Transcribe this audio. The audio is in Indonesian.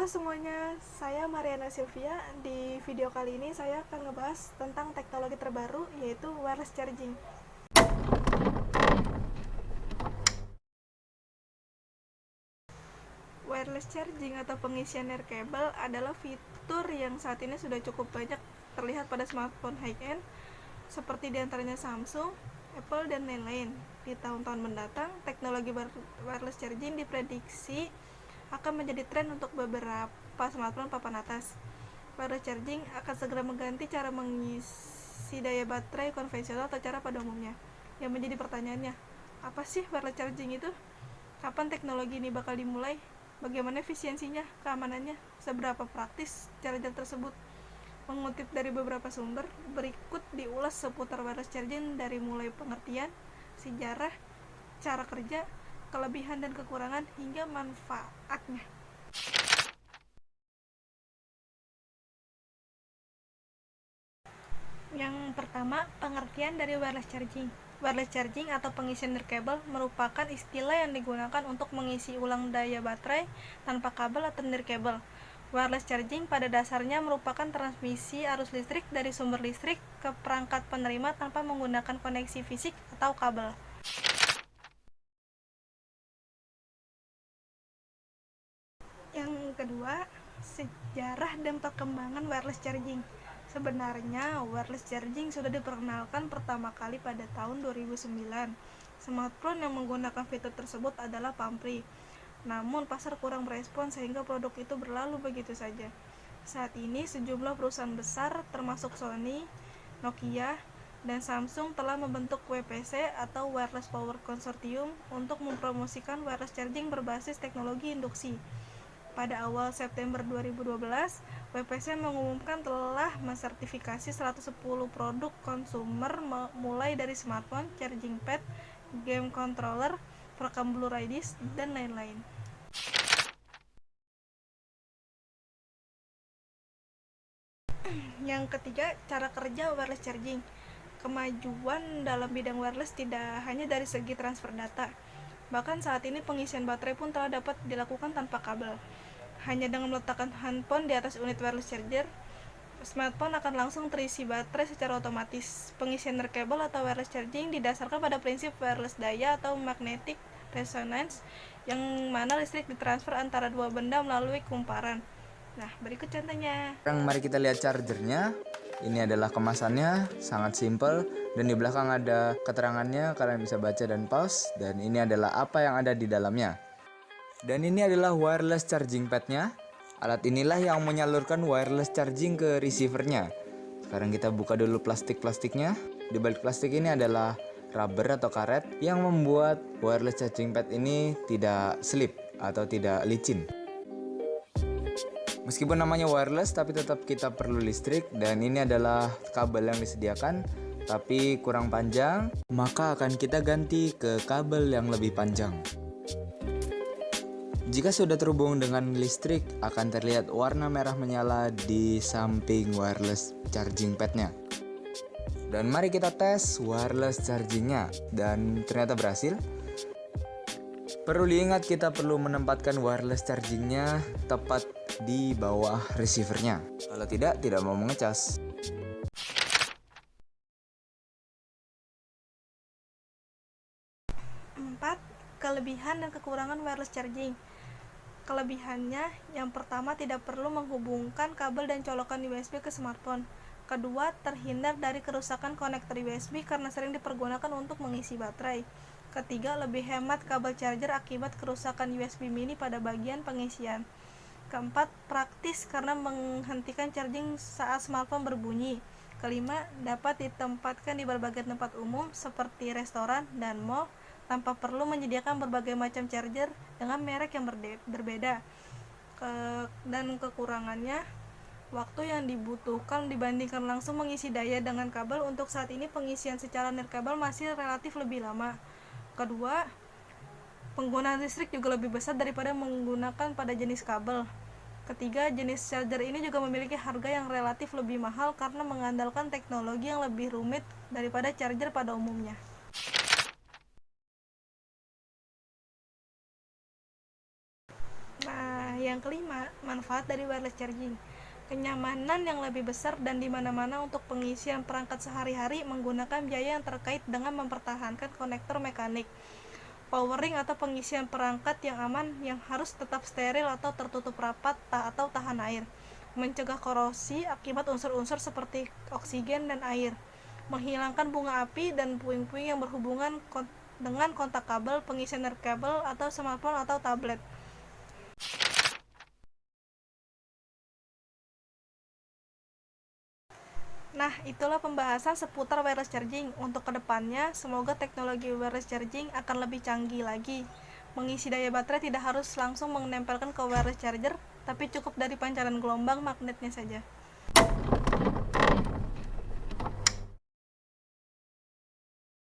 Halo semuanya, saya Mariana Sylvia. Di video kali ini saya akan ngebahas tentang teknologi terbaru yaitu wireless charging. Wireless charging atau pengisian nirkabel adalah fitur yang saat ini sudah cukup banyak terlihat pada smartphone high-end seperti diantaranya Samsung, Apple, dan lain-lain. Di tahun-tahun mendatang, teknologi wireless charging diprediksi akan menjadi tren untuk beberapa smartphone papan atas. Wireless charging akan segera mengganti cara mengisi daya baterai konvensional atau cara pada umumnya. Yang menjadi pertanyaannya, apa sih wireless charging itu? Kapan teknologi ini bakal dimulai? Bagaimana efisiensinya, keamanannya, seberapa praktis charger tersebut? Mengutip dari beberapa sumber, berikut diulas seputar wireless charging dari mulai pengertian, sejarah, cara kerja, kelebihan dan kekurangan, hingga manfaatnya. Yang pertama, pengertian dari wireless charging. Wireless charging atau pengisian nirkabel merupakan istilah yang digunakan untuk mengisi ulang daya baterai tanpa kabel atau nirkabel. Wireless charging pada dasarnya merupakan transmisi arus listrik dari sumber listrik ke perangkat penerima tanpa menggunakan koneksi fisik atau kabel. Yang kedua, sejarah dan perkembangan wireless charging. Sebenarnya, wireless charging sudah diperkenalkan pertama kali pada tahun 2009. Smartphone yang menggunakan fitur tersebut adalah Palm-Pre. Namun, pasar kurang merespon sehingga produk itu berlalu begitu saja. Saat ini, sejumlah perusahaan besar termasuk Sony, Nokia, dan Samsung telah membentuk WPC atau Wireless Power Consortium untuk mempromosikan wireless charging berbasis teknologi induksi. Pada awal September 2012, WPC mengumumkan telah mensertifikasi 110 produk konsumer mulai dari smartphone, charging pad, game controller, perekam Blu-ray disc, dan lain-lain. Yang ketiga, cara kerja wireless charging. Kemajuan dalam bidang wireless tidak hanya dari segi transfer data. Bahkan saat ini pengisian baterai pun telah dapat dilakukan tanpa kabel. Hanya dengan meletakkan handphone di atas unit wireless charger, smartphone akan langsung terisi baterai secara otomatis. Pengisian nirkabel atau wireless charging didasarkan pada prinsip wireless daya atau magnetic resonance, yang mana listrik ditransfer antara dua benda melalui kumparan. Nah, berikut contohnya. Sekarang mari kita lihat chargernya. Ini adalah kemasannya, sangat simple, dan di belakang ada keterangannya, kalian bisa baca dan pause. Dan ini adalah apa yang ada di dalamnya. Dan ini adalah wireless charging padnya. Alat inilah yang menyalurkan wireless charging ke receivernya. Sekarang kita buka dulu plastiknya. Di balik plastik ini adalah rubber atau karet yang membuat wireless charging pad ini tidak slip atau tidak licin. Meskipun namanya wireless, tapi tetap kita perlu listrik, dan ini adalah kabel yang disediakan tapi kurang panjang, maka akan kita ganti ke kabel yang lebih panjang. Jika sudah terhubung dengan listrik, akan terlihat warna merah menyala di samping wireless charging padnya. Dan mari kita tes wireless chargingnya, dan ternyata berhasil. Perlu diingat, kita perlu menempatkan wireless chargingnya tepat di bawah receivernya. Kalau tidak mau mengecas. Empat, kelebihan dan kekurangan wireless charging. Kelebihannya, yang pertama, tidak perlu menghubungkan kabel dan colokan USB ke smartphone. Kedua, terhindar dari kerusakan konektor USB karena sering dipergunakan untuk mengisi baterai. Ketiga, lebih hemat kabel charger akibat kerusakan USB mini pada bagian pengisian. Keempat, praktis karena menghentikan charging saat smartphone berbunyi. Kelima, dapat ditempatkan di berbagai tempat umum seperti restoran dan mall tanpa perlu menyediakan berbagai macam charger dengan merek yang berbeda. Dan kekurangannya, waktu yang dibutuhkan dibandingkan langsung mengisi daya dengan kabel. Untuk saat ini pengisian secara nirkabel masih relatif lebih lama. Kedua, penggunaan listrik juga lebih besar daripada menggunakan pada jenis kabel. Ketiga, jenis charger ini juga memiliki harga yang relatif lebih mahal karena mengandalkan teknologi yang lebih rumit daripada charger pada umumnya. Nah, yang kelima, manfaat dari wireless charging. Kenyamanan yang lebih besar dan di mana-mana untuk pengisian perangkat sehari-hari menggunakan biaya yang terkait dengan mempertahankan konektor mekanik, powering atau pengisian perangkat yang aman yang harus tetap steril atau tertutup rapat atau tahan air, mencegah korosi akibat unsur-unsur seperti oksigen dan air, menghilangkan bunga api dan puing-puing yang berhubungan dengan kontak kabel, pengisian kabel atau smartphone atau tablet. Nah, itulah pembahasan seputar wireless charging. Untuk kedepannya, semoga teknologi wireless charging akan lebih canggih lagi. Mengisi daya baterai tidak harus langsung menempelkan ke wireless charger, tapi cukup dari pancaran gelombang magnetnya saja.